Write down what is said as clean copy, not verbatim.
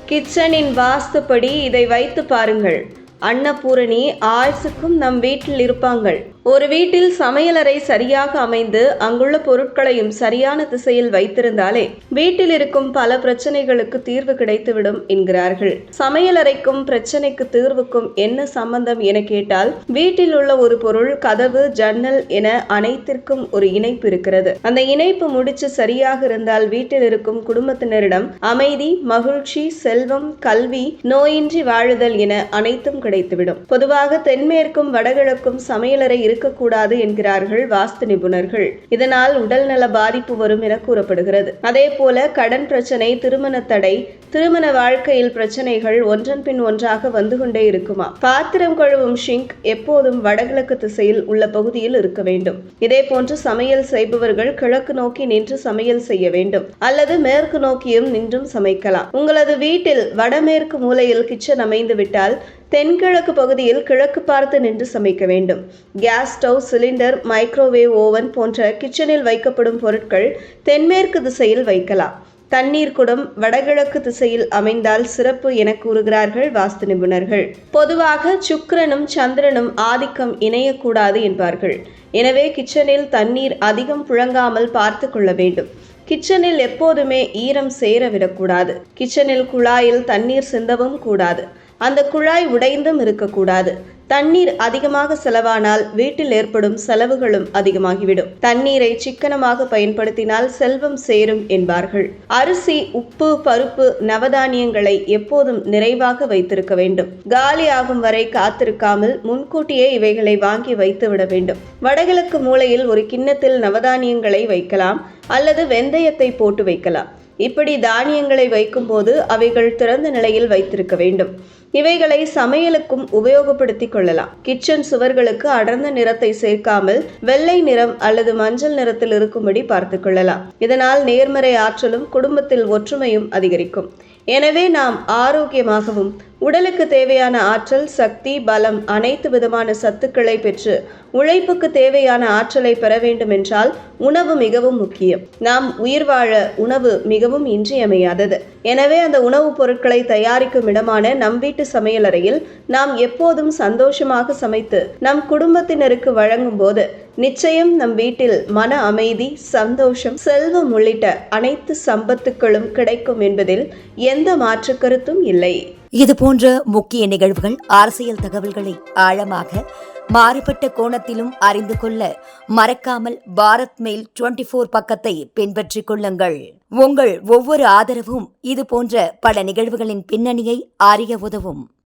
கிச்சனின் வாஸ்துப்படி இதை வைத்து பாருங்கள். அன்னபூரணி ஆயுசுக்கும் நம் வீட்டில் இருப்பாங்கள். ஒரு வீட்டில் சமையலறை சரியாக அமைந்து அங்குள்ள பொருட்களையும் சரியான திசையில் வைத்திருந்தாலே வீட்டில் இருக்கும் பல பிரச்சனைகளுக்கு தீர்வு கிடைத்துவிடும் என்கிறார்கள். சமையலறைக்கும் பிரச்சனைக்கு தீர்வுக்கும் என்ன சம்பந்தம் என கேட்டால், வீட்டில் உள்ள ஒரு பொருள், கதவு, ஜன்னல் என அனைத்திற்கும் ஒரு இணைப்பு இருக்கிறது. அந்த இணைப்பு முடிச்சு சரியாக இருந்தால் வீட்டில் இருக்கும் குடும்பத்தினரிடம் அமைதி, மகிழ்ச்சி, செல்வம், கல்வி, நோயின்றி வாழுதல் என அனைத்தும் கிடைத்துவிடும். பொதுவாக தென்மேற்கும் வடகிழக்கும் சமையலறை இருக்கக்கூடாது என்கிறார்கள் வாஸ்து நிபுணர்கள். இதனால் உடல்நல பாதிப்பு வரும் என கூறப்படுகிறது. அதே போல கடன் பிரச்சனை, திருமண தடை, திருமண வாழ்க்கையில் பிரச்சனைகள் ஒன்றன் பின் ஒன்றாக வந்து கொண்டே இருக்குமா. பாத்திரம் கழுவும் ஷிங்க் எப்போதும் வடகிழக்கு திசையில் உள்ள பகுதியில் இருக்க வேண்டும். இதே போன்று சமையல் செய்பவர்கள் கிழக்கு நோக்கி நின்று சமையல் செய்ய வேண்டும், அல்லது மேற்கு நோக்கியும் நின்றும் சமைக்கலாம். உங்களது வீட்டில் வடமேற்கு மூலையில் கிச்சன் அமைந்து விட்டால் தென்கிழக்கு பகுதியில் கிழக்கு பார்த்து நின்று சமைக்க வேண்டும். Gas stove, cylinder, microwave oven போன்ற கிச்சனில் வைக்கப்படும் பொருட்கள் தென்மேற்கு திசையில் வைக்கலாம். தண்ணீர் குடம் வடகிழக்கு திசையில் அமைந்தால் சிறப்பு என கூறுகிறார்கள் வாஸ்து நிபுணர்கள். பொதுவாக சுக்கிரனும் சந்திரனும் ஆதிக்கம் இணையக்கூடாது என்பார்கள். எனவே கிச்சனில் தண்ணீர் அதிகம் புழங்காமல் பார்த்து கொள்ள வேண்டும். கிச்சனில் எப்போதுமே ஈரம் சேர விடக்கூடாது. கிச்சனில் குழாயில் தண்ணீர் சிந்தவும் கூடாது. அந்த குழாய் உடைந்தும் இருக்கக்கூடாது. தண்ணீர் அதிகமாக செலவானால் வீட்டில் ஏற்படும் செலவுகளும் அதிகமாகிவிடும். தண்ணீரை சிக்கனமாக பயன்படுத்தினால் செல்வம் சேரும் என்பார்கள். அரிசி, உப்பு, பருப்பு, நவதானியங்களை எப்போதும் நிறைவாக வைத்திருக்க வேண்டும். காலியாகும் வரை காத்திருக்காமல் முன்கூட்டியே இவைகளை வாங்கி வைத்து விட வேண்டும். வடகிழக்கு மூலையில் ஒரு கிண்ணத்தில் நவதானியங்களை வைக்கலாம், அல்லது வெந்தயத்தை போட்டு வைக்கலாம். இப்படி தானியங்களை வைக்கும் போது அவைகள் திறந்த நிலையில் வைத்திருக்க வேண்டும். இவைகளை சமையலுக்கும் உபயோகப்படுத்திக் கொள்ளலாம். கிச்சன் சுவர்களுக்கு அடர்ந்த நிறத்தை சேர்க்காமல் வெள்ளை நிறம் அல்லது மஞ்சள் நிறத்தில் இருக்கும்படி பார்த்துக் கொள்ளலாம். இதனால் நேர்மறை ஆற்றலும் குடும்பத்தில் ஒற்றுமையும் அதிகரிக்கும். எனவே நாம் ஆரோக்கியமாகவும் உடலுக்கு தேவையான ஆற்றல், சக்தி, பலம், அனைத்து விதமான சத்துக்களை பெற்று உழைப்புக்கு தேவையான ஆற்றலை பெற வேண்டும் என்றால் உணவு மிகவும் முக்கியம். நாம் உயிர் வாழ உணவு மிகவும் இன்றியமையாதது. எனவே அந்த உணவுப் பொருட்களை தயாரிக்கும் இடமான நம் வீட்டு சமையலறையில் நாம் எப்போதும் சந்தோஷமாக சமைத்து நம் குடும்பத்தினருக்கு வழங்கும் போது நிச்சயம் நம் வீட்டில் மன அமைதி, சந்தோஷம், செல்வம் உள்ளிட்ட அனைத்து சம்பத்துக்களும் கிடைக்கும் என்பதில் எந்த மாற்று கருத்தும் இல்லை. இது போன்ற முக்கிய நிகழ்வுகள், அரசியல் தகவல்களை ஆழமாக மாறுபட்ட கோணத்திலும் அறிந்து கொள்ள மறக்காமல் பாரத் மெயில் 24 பக்கத்தை பின்பற்றிக் கொள்ளுங்கள். உங்கள் ஒவ்வொரு ஆதரவும் இது போன்ற பல நிகழ்வுகளின் பின்னணியை அறிய உதவும்.